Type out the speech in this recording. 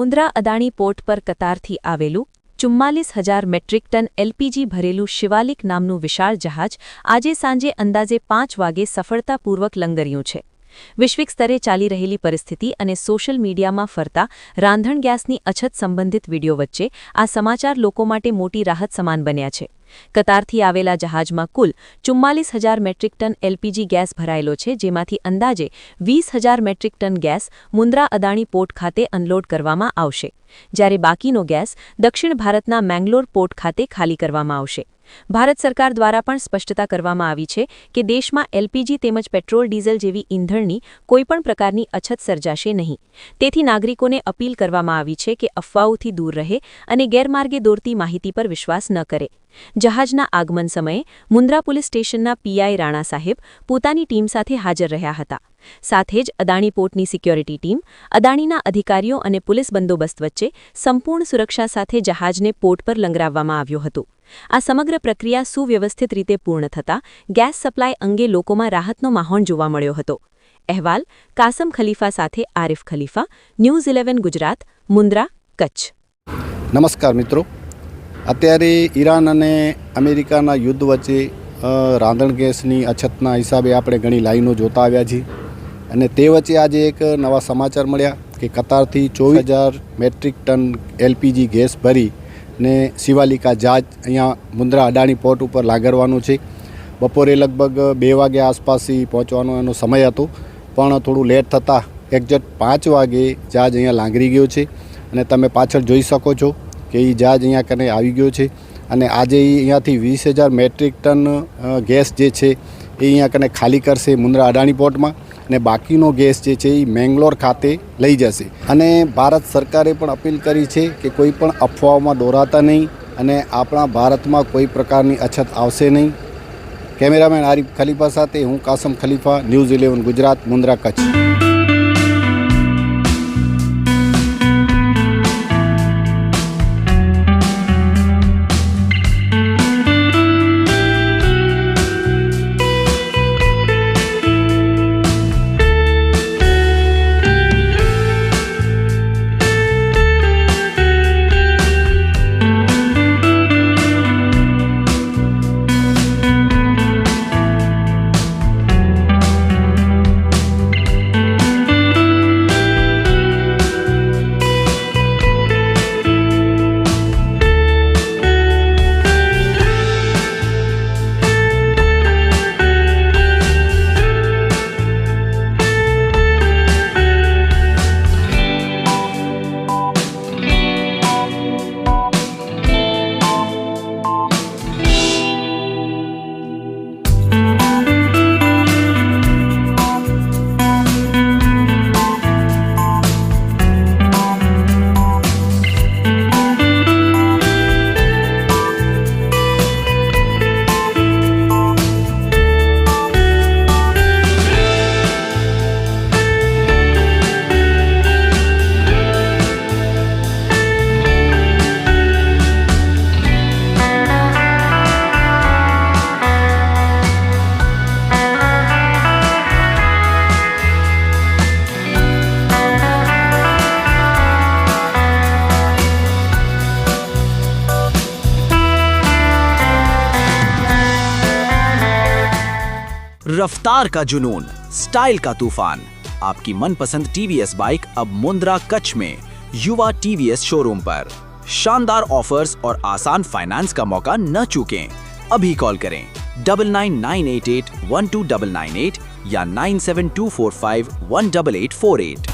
Mundra Adani port પર કતારથી આવેલું 44,000 metric ton LPG ભરેલું શિવાલિક નામનું વિશાળ જહાજ આજે સાંજે અંદાજે 5 વાગે સફળતાપૂર્વક લંગર્યું છે. વૈશ્વિક સ્તરે ચાલી રહેલી પરિસ્થિતિ અને સોશિયલ મીડિયામાં ફરતા રાંધણ ગેસની અછત સંબંધિત વીડિયો વચ્ચે આ સમાચાર લોકો માટે મોટી રાહત સમાન બન્યા છે. કતારથી આવેલા જહાજમાં કુલ 44,000 મેટ્રિક ટન એલપીજી ગેસ ભરાયેલો છે, જેમાંથી અંદાજે 20,000 metric ton gas Mundra Adani port ખાતે અનલોડ કરવામાં આવશે, જ્યારે બાકીનો ગેસ દક્ષિણ ભારતના મેંગલોર પોર્ટ ખાતે ખાલી કરવામાં આવશે. ભારત સરકાર દ્વારા પણ સ્પષ્ટતા કરવામાં આવી છે કે દેશમાં એલપીજી તેમજ પેટ્રોલ ડીઝલ જેવી ઈંધણની કોઈપણ પ્રકારની અછત સર્જાશે નહીં. તેથી નાગરિકોને અપીલ કરવામાં આવી છે કે અફવાઓથી દૂર રહે અને ગેરમાર્ગે દોરતી માહિતી પર વિશ્વાસ ન કરે. જહાજના આગમન સમયે મુન્દ્રા પોલીસ સ્ટેશનના પીઆઈ રાણા સાહેબ પોતાની ટીમ સાથે હાજર રહ્યા હતા. સાથે જ અદાણી પોર્ટની સિક્યોરિટી ટીમ, અદાણીના અધિકારીઓ અને પોલીસ બંદોબસ્ત વચ્ચે સંપૂર્ણ સુરક્ષા સાથે જહાજને પોર્ટ પર લંગરાવવામાં આવ્યો હતો. આ સમગ્ર પ્રક્રિયા સુવ્યવસ્થિત રીતે પૂર્ણ થતાં ગેસ સપ્લાય અંગે લોકોમાં રાહતનો માહોલ જોવા મળ્યો હતો. અહેવાલ કાસમ ખલીફા સાથે આરિફ ખલીફા, ન્યૂઝ 11 ગુજરાત, મુન્દ્રા, કચ્છ. નમસ્કાર મિત્રો. અત્યારે ઈરાન અને અમેરિકાના યુદ્ધ વચ્ચે રાંધણ ગેસની અછતના હિસાબે આપણે ઘણી લાઈનો જોતા આવ્યા છીએ, અને તે વચ્ચે આજે એક નવા સમાચાર મળ્યા કે કતારથી 24,000 મેટ્રિક ટન એલપીજી ગેસ ભરી ને શિવાલિકા જહાજ અહીંયા મુન્દ્રા અદાણી પોર્ટ ઉપર લાગરવાનું છે. બપોરે લગભગ 2 વાગ્યા આસપાસથી પહોંચવાનો એનો સમય હતો, પણ થોડું લેટ થતાં એક્ઝેક્ટ 5 વાગે જહાજ અહીંયા લાંગરી ગયો છે. અને તમે પાછળ જોઈ શકો છો કે એ જહાજ અહીંયા કને આવી ગયો છે, અને આજે એ અહીંયાથી 20,000 મેટ્રિક ટન ગેસ જે છે એ અહીંયા કને ખાલી કરશે મુન્દ્રા અદાણી પોર્ટમાં, અને બાકીનો ગેસ જે છે એ મેંગલોર ખાતે લઈ જશે. અને ભારત સરકારે પણ અપીલ કરી છે કે કોઈ પણ અફવાઓમાં દોરાતા નહીં અને આપણા ભારતમાં કોઈ પ્રકારની અછત આવશે નહીં. કેમેરામેન આરિફ ખલીફા સાથે હું કાસમ ખલીફા, ન્યૂઝ 11 ગુજરાત, મુન્દ્રા, કચ્છ. रफ्तार का जुनून, स्टाइल का तूफान, आपकी मनपसंद टीवीएस बाइक अब मुंद्रा कच्छ में युवा टीवीएस शोरूम पर. शानदार ऑफर्स और आसान फाइनेंस का मौका न चूकें. अभी कॉल करें 9998812998 या 9724518848.